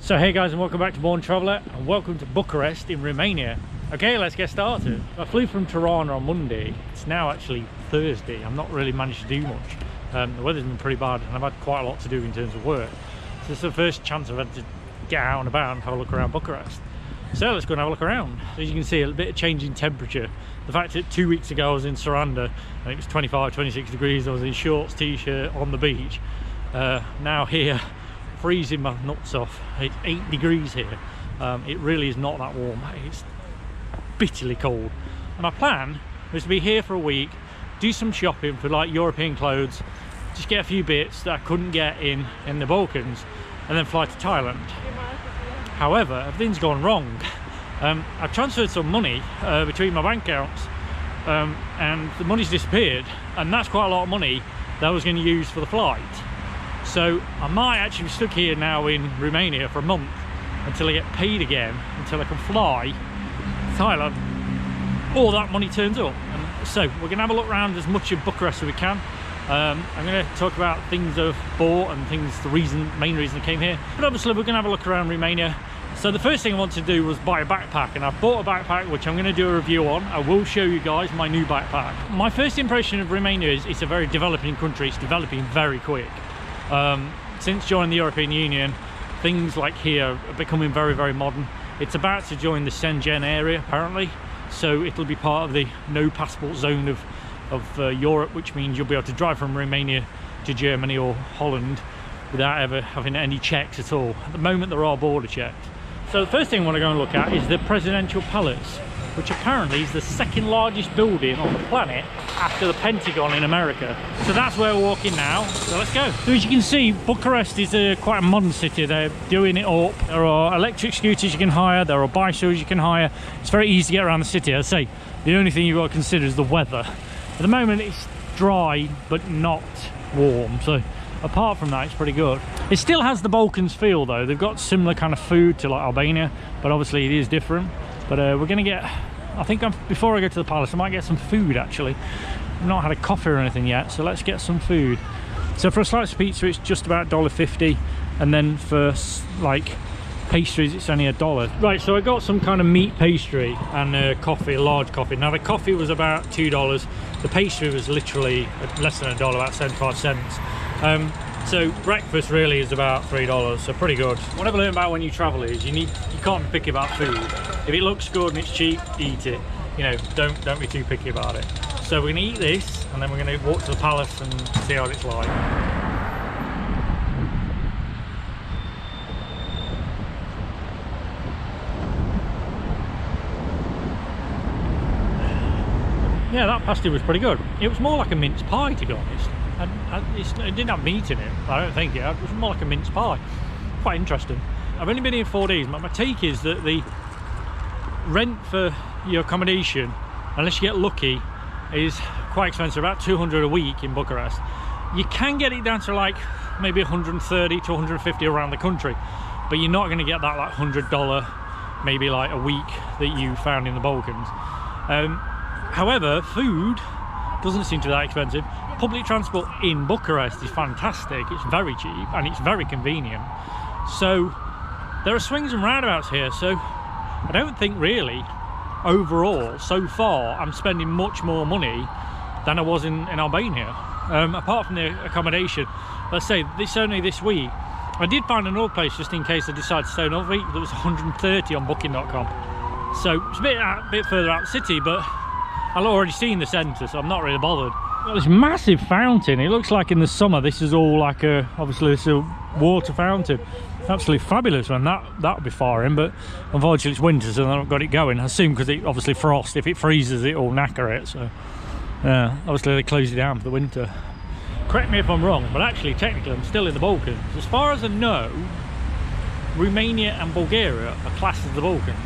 So hey guys, and welcome back to Born Traveller, and welcome to Bucharest in Romania. Okay, let's get started. I flew from Tirana on Monday. It's now actually Thursday. I've not really managed to do much. The weather's been pretty bad and I've had quite a lot to do in terms of work. So this is the first chance I've had to get out and about and have a look around Bucharest. So let's go and have a look around. As you can see, a bit of change in temperature. The fact that 2 weeks ago I was in Saranda and it was 25, 26 degrees. I was in shorts, t-shirt on the beach. Now here, freezing my nuts off. It's 8 degrees here. It really is not that warm. It's bitterly cold. And my plan was to be here for a week, do some shopping for like European clothes, just get a few bits that I couldn't get in the Balkans, and then fly to Thailand. However, everything's gone wrong. I've transferred some money between my bank accounts, and the money's disappeared, and that's quite a lot of money that I was going to use for the flight. So I might actually be stuck here now in Romania for a month until I get paid again, until I can fly to Thailand, or that money turns up. And so we're going to have a look around as much of Bucharest as we can. I'm going to talk about things I've bought and things, main reason I came here. But obviously we're going to have a look around Romania. So the first thing I wanted to do was buy a backpack, and I've bought a backpack which I'm going to do a review on. I will show you guys my new backpack. My first impression of Romania is it's a very developing country. It's developing very quick. Since joining the European Union, things like here are becoming very, very modern. It's about to join the Schengen area apparently, so it'll be part of the no passport zone of Europe, which means you'll be able to drive from Romania to Germany or Holland without ever having any checks at all. At the moment there are border checks. So the first thing I want to go and look at is the Presidential Palace, which apparently is the second largest building on the planet after the Pentagon in America. So that's where we're walking now, so let's go. So as you can see, Bucharest is quite a modern city. They're doing it up. There are electric scooters you can hire, there are bicycles you can hire. It's very easy to get around the city. I'd say the only thing you've got to consider is the weather. At the moment it's dry but not warm, so apart from that it's pretty good. It still has the Balkans feel though. They've got similar kind of food to like Albania, but obviously it is different. But we're gonna get, I think before I go to the palace I might get some food actually. I've not had a coffee or anything yet, so let's get some food. So for a slice of pizza it's just about $1.50, and then for like pastries it's only $1. Right, so I got some kind of meat pastry and coffee, a large coffee. Now the coffee was about $2, the pastry was literally less than $1, about 75 cents. So breakfast really is about $3, so pretty good. What I've learned about when you travel is you can't be picky about food. If it looks good and it's cheap, eat it. You know, don't be too picky about it. So we're gonna eat this and then we're gonna walk to the palace and see what it's like. Yeah, that pasty was pretty good. It was more like a mince pie, to be honest. It didn't have meat in it, I don't think. It was more like a mince pie. Quite interesting. I've only been here 4 days, but my take is that the rent for your accommodation, unless you get lucky, is quite expensive, about 200 a week in Bucharest. You can get it down to like maybe 130 to 150 around the country, but you're not going to get that like $100 maybe like a week that you found in the Balkans. However, food doesn't seem to be that expensive. Public transport in Bucharest is fantastic. It's very cheap and it's very convenient. So there are swings and roundabouts here. So I don't think really overall so far I'm spending much more money than I was in Albania. Apart from the accommodation, let's say only this week. I did find another place just in case I decide to stay another week that was 130 on booking.com. So it's a bit further out the city, but I've already seen the centre, so I'm not really bothered. Got this massive fountain. It looks like in the summer this is all like obviously this is a water fountain. Absolutely fabulous, man. That would be far in, but unfortunately it's winter, so they've not got it going. I assume because it obviously frost. If it freezes, it'll knacker it. So yeah, obviously they close it down for the winter. Correct me if I'm wrong, but actually technically I'm still in the Balkans. As far as I know, Romania and Bulgaria are classed as the Balkans.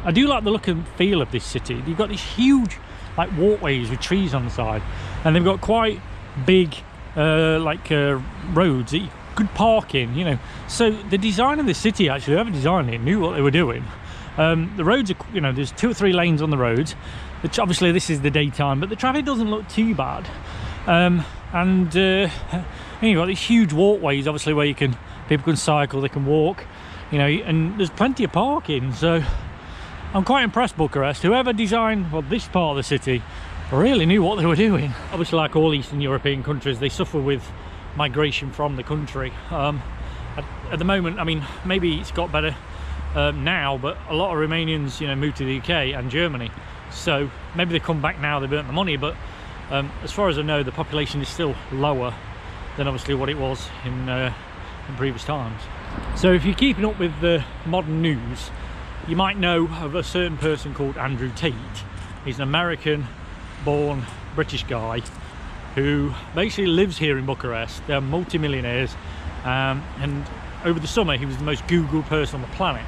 I do like the look and feel of this city. You've got these huge like walkways with trees on the side, and they've got quite big roads, good parking, you know. So the design of the city, actually whoever designed it knew what they were doing. The roads are, you know, there's 2 or 3 lanes on the roads, which obviously this is the daytime, but the traffic doesn't look too bad. And you've got these huge walkways obviously where people can cycle, they can walk. you know, and there's plenty of parking. So I'm quite impressed, Bucharest. Whoever designed, well, this part of the city really knew what they were doing. Obviously, like all Eastern European countries, they suffer with migration from the country. At the moment, I mean, maybe it's got better now, but a lot of Romanians, you know, moved to the UK and Germany. So maybe they come back now, they've earned the money, but as far as I know, the population is still lower than obviously what it was in previous times. So if you're keeping up with the modern news, you might know of a certain person called Andrew Tate. He's an American born British guy who basically lives here in Bucharest. They're multi-millionaires, and over the summer he was the most Googled person on the planet.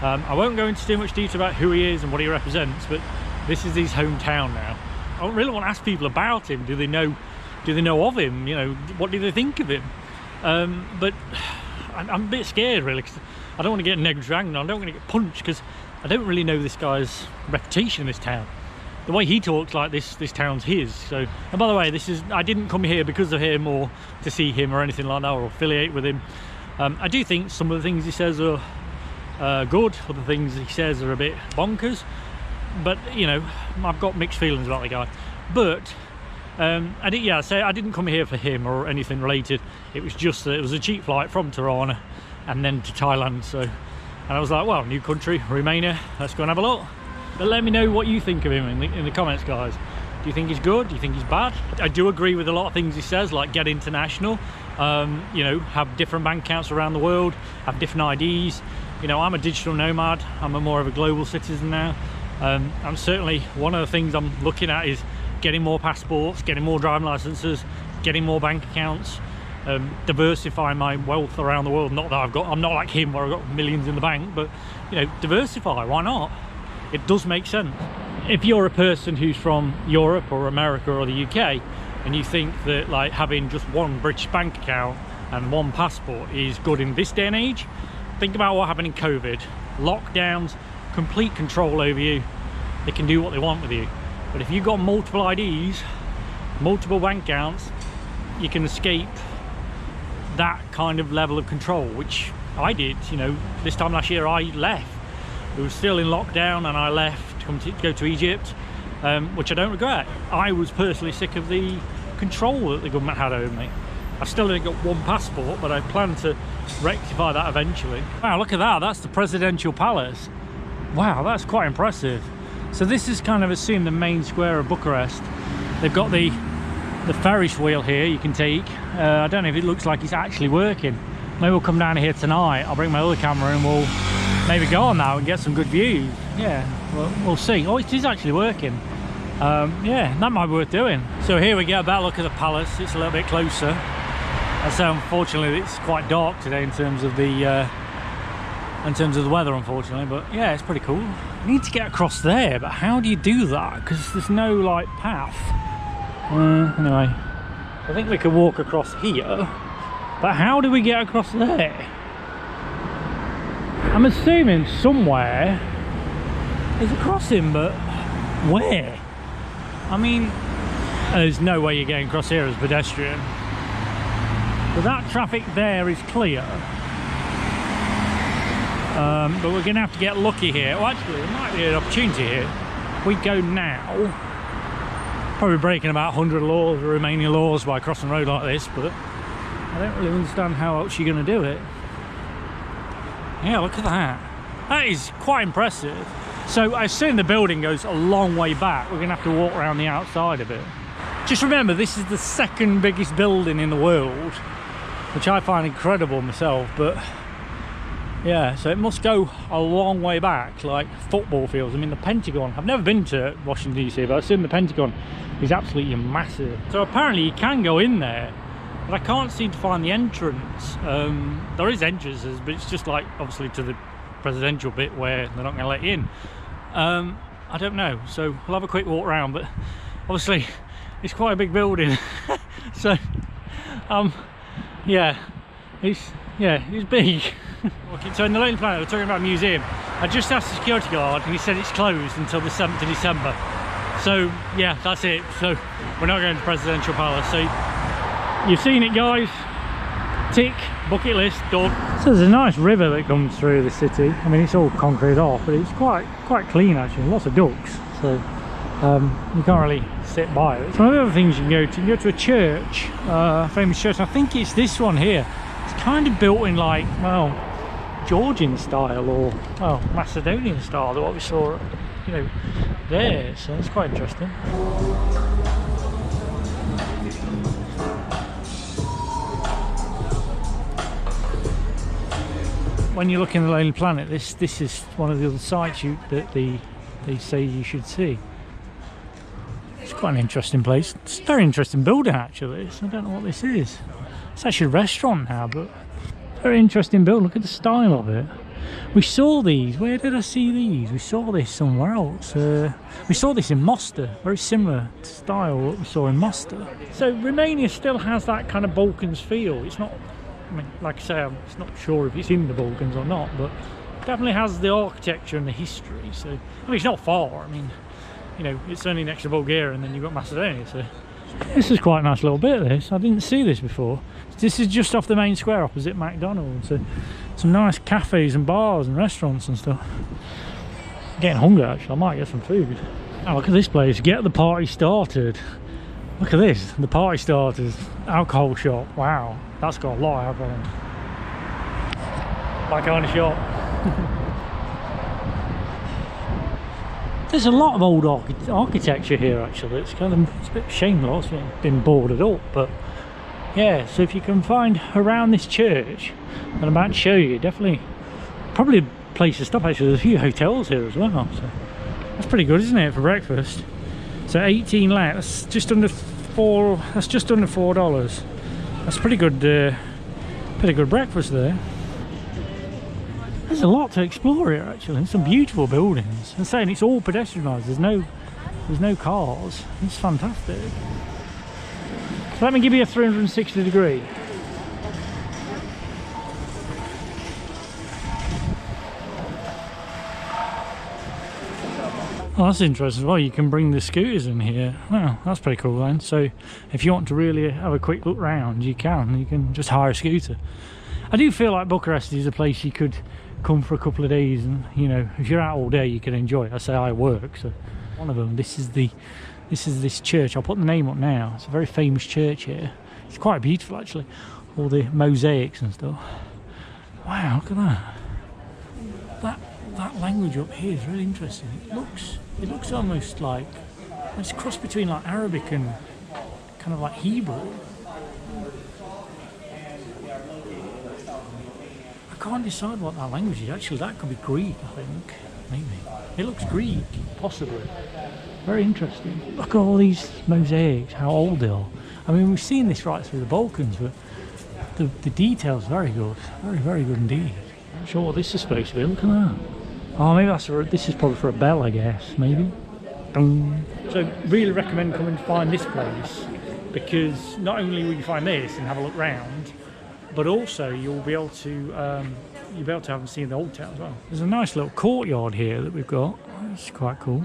I won't go into too much detail about who he is and what he represents, but this is his hometown now. I don't really want to ask people about him. Do they know of him? You know, what do they think of him? But I'm a bit scared, really, because I don't want to get negative angry. I don't want to get punched, because I don't really know this guy's reputation in this town. The way he talks, like this town's his. So, and by the way, I didn't come here because of him or to see him or anything like that, or affiliate with him. I do think some of the things he says are good, other things he says are a bit bonkers, but you know, I've got mixed feelings about the guy. But I didn't come here for him or anything related. It was just that it was a cheap flight from Tirana and then to Thailand. So, and I was like, well, new country, Romania, let's go and have a look. But let me know what you think of him in the comments, guys. Do you think he's good? Do you think he's bad? I do agree with a lot of things he says, like get international, you know, have different bank accounts around the world, have different IDs. You know, I'm a digital nomad. I'm more of a global citizen now. I'm certainly, one of the things I'm looking at is getting more passports, getting more driving licenses, getting more bank accounts, diversifying my wealth around the world. Not that I'm not like him where I've got millions in the bank, but you know, diversify, why not? It does make sense. If you're a person who's from Europe or America or the UK and you think that like having just one British bank account and one passport is good in this day and age, think about what happened in COVID. Lockdowns, complete control over you. They can do what they want with you. But if you've got multiple IDs, multiple bank accounts, you can escape that kind of level of control, which I did. You know, this time last year I left. It was still in lockdown and I left to go to Egypt, which I don't regret. I was personally sick of the control that the government had over me. I've still only got one passport, but I plan to rectify that eventually. Wow, look at that, that's the presidential palace. Wow, that's quite impressive. So this is kind of assume the main square of Bucharest. They've got the Ferris wheel here you can take. I don't know if it looks like it's actually working. Maybe we'll come down here tonight. I'll bring my other camera and we'll maybe go on now and get some good views. Yeah, well, we'll see. Oh, it is actually working. Yeah, that might be worth doing. So here we get a better look at the palace. It's a little bit closer. So unfortunately it's quite dark today in terms of the weather, unfortunately, but yeah, it's pretty cool. I need to get across there, but how do you do that? Because there's no like path. Anyway, I think we can walk across here, but how do we get across there? I'm assuming somewhere there's a crossing, but where? I mean, there's no way you're getting across here as a pedestrian. But that traffic there is clear. But we're going to have to get lucky here. Well, actually, there might be an opportunity here. We go now. Probably breaking about 100 laws, Romanian laws, by crossing the road like this, but I don't really understand how else you're going to do it. Yeah, look at that. That is quite impressive. So I assume the building goes a long way back. We're going to have to walk around the outside of it. Just remember, this is the second biggest building in the world, which I find incredible myself, but yeah, so it must go a long way back, like football fields. I mean, the Pentagon, I've never been to Washington DC, but I assume the Pentagon is absolutely massive. So apparently you can go in there, but I can't seem to find the entrance. There is entrances, but it's just like obviously to the presidential bit where they're not going to let you in. I don't know, so we'll have a quick walk around, but obviously it's quite a big building. So yeah, it's big. Okay, so in the Lonely Planet we're talking about a museum. I just asked the security guard and he said it's closed until the 7th of December. So yeah, that's it. So we're not going to the Presidential Palace. So you've seen it, guys. Tick, bucket list, done. So there's a nice river that comes through the city. I mean, it's all concrete off, but it's quite clean actually. Lots of ducks, so you can't really sit by it. Some of the other things you can go to a church, a famous church. I think it's this one here. It's kind of built in like, well, Georgian style or, well, Macedonian style, what we saw, you know, there. So it's quite interesting. When you're looking at the Lonely Planet, this is one of the other sites that they say you should see. It's quite an interesting place. It's a very interesting building actually. I don't know what this is. It's actually a restaurant now, but very interesting building. Look at the style of it. We saw these. Where did I see these? We saw this somewhere else. We saw this in Mostar. Very similar style what we saw in Mostar. So Romania still has that kind of Balkans feel. It's not. I mean, like I say, I'm not sure if it's in the Balkans or not, but it definitely has the architecture and the history. So, I mean, it's not far. I mean, you know, it's only next to Bulgaria, and then you've got Macedonia. So, this is quite a nice little bit of this. I didn't see this before. This is just off the main square opposite McDonald's. So, some nice cafes and bars and restaurants and stuff. I'm getting hungry actually. I might get some food. Oh, look at this place. Get the party started. Look at this, the party starters, alcohol shop. Wow, that's got a lot of alcohol in it. That kind of shop. There's a lot of old architecture here actually. It's kind of a bit shameless, it's been boarded up, but yeah. So if you can find around this church that I'm about to show you, definitely, probably a place to stop actually. There's a few hotels here as well, so that's pretty good, isn't it, for breakfast? So 18 lek, that's just under $4. That's just under $4. That's pretty good breakfast there. There's a lot to explore here actually. There's some beautiful buildings. I'm saying it's all pedestrianised. There's no cars. It's fantastic. So let me give you a 360 degree. Oh, that's interesting as well. You can bring the scooters in here. Wow, that's pretty cool then. So if you want to really have a quick look round, you can just hire a scooter. I do feel like Bucharest is a place you could come for a couple of days, and you know, if you're out all day you can enjoy it. I say I work, so one of them, this is this church. I'll put the name up now. It's a very famous church here. It's quite beautiful actually. All the mosaics and stuff. Wow, look at that. That language up here is really interesting. It looks almost like it's a cross between like Arabic and kind of like Hebrew. I can't decide what that language is. Actually, that could be Greek, I think. Maybe. It looks Greek, possibly. Very interesting. Look at all these mosaics, how old they are. I mean, we've seen this right through the Balkans, but the detail's very good. Very, very good indeed. I'm not sure what this is supposed to be. Look at that. Oh, maybe this is probably for a bell, I guess, maybe. So really recommend coming to find this place, because not only will you find this and have a look round, but also you'll be able to have and see the old town as well. There's a nice little courtyard here that we've got. It's quite cool.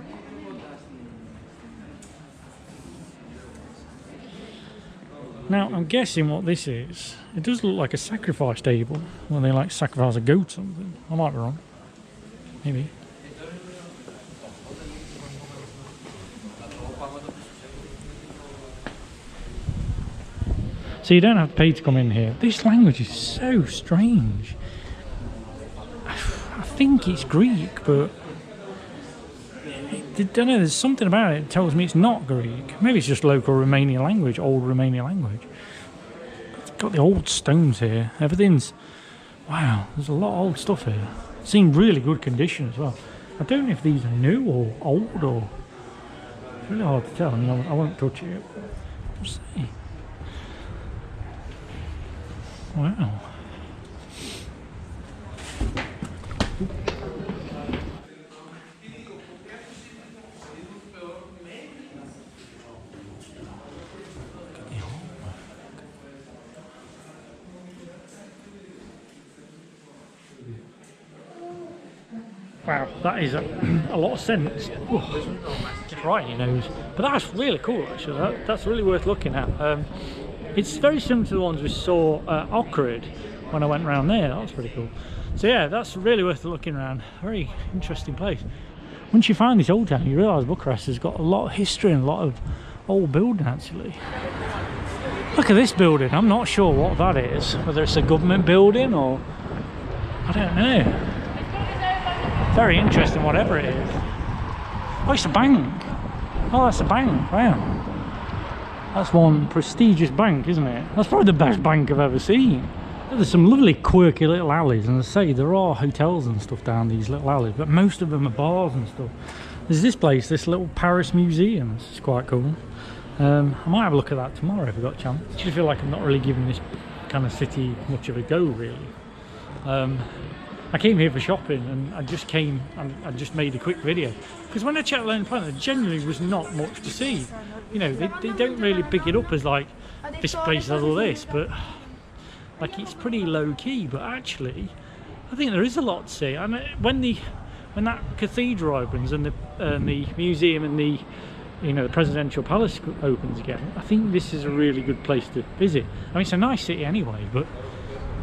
Now I'm guessing what this is. It does look like a sacrifice table when they like sacrifice a goat or something. I might be wrong. Maybe. So you don't have to pay to come in here. This language is so strange. I think it's Greek, but I don't know, there's something about it that tells me it's not Greek. Maybe it's just local Romanian language, old Romanian language. It's got the old stones here. Everything's... Wow, there's a lot of old stuff here. It's in really good condition as well. I don't know if these are new or old or... It's really hard to tell. I mean, I won't touch it. We'll see. Wow. Wow, that is a lot of sense. Right in your nose. But that's really cool actually. That's really worth looking at. It's very similar to the ones we saw at Ohrid when I went around there. That was pretty cool. So yeah, that's really worth looking around. Very interesting place. Once you find this old town, you realise Bucharest has got a lot of history and a lot of old building actually. Look at this building. I'm not sure what that is, whether it's a government building or I don't know. Very interesting, whatever it is. Oh, it's a bank. Oh, that's a bank. Wow. That's one prestigious bank, isn't it? That's probably the best bank I've ever seen. There's some lovely quirky little alleys, and as I say, there are hotels and stuff down these little alleys, but most of them are bars and stuff. There's this place, this little Paris museum. This is quite cool. I might have a look at that tomorrow if I've got a chance. I actually feel like I'm not really giving this kind of city much of a go, really. I came here for shopping, and I just came and I just made a quick video because when I checked Lonely Planet, there genuinely was not much to see. You know, they don't really pick it up as like this place has all this, but like it's pretty low key. But actually, I think there is a lot to see. And when that cathedral opens and the museum and the the presidential palace opens again, I think this is a really good place to visit. I mean, it's a nice city anyway, but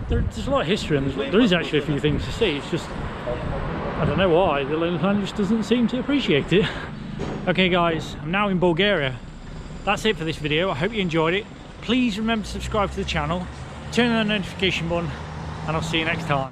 there's a lot of history and there is actually a few things to see. It's just, I don't know why, the Lonely Planet just doesn't seem to appreciate it. Okay guys, I'm now in Bulgaria. That's it for this video. I hope you enjoyed it. Please remember to subscribe to the channel, turn on the notification button, and I'll see you next time.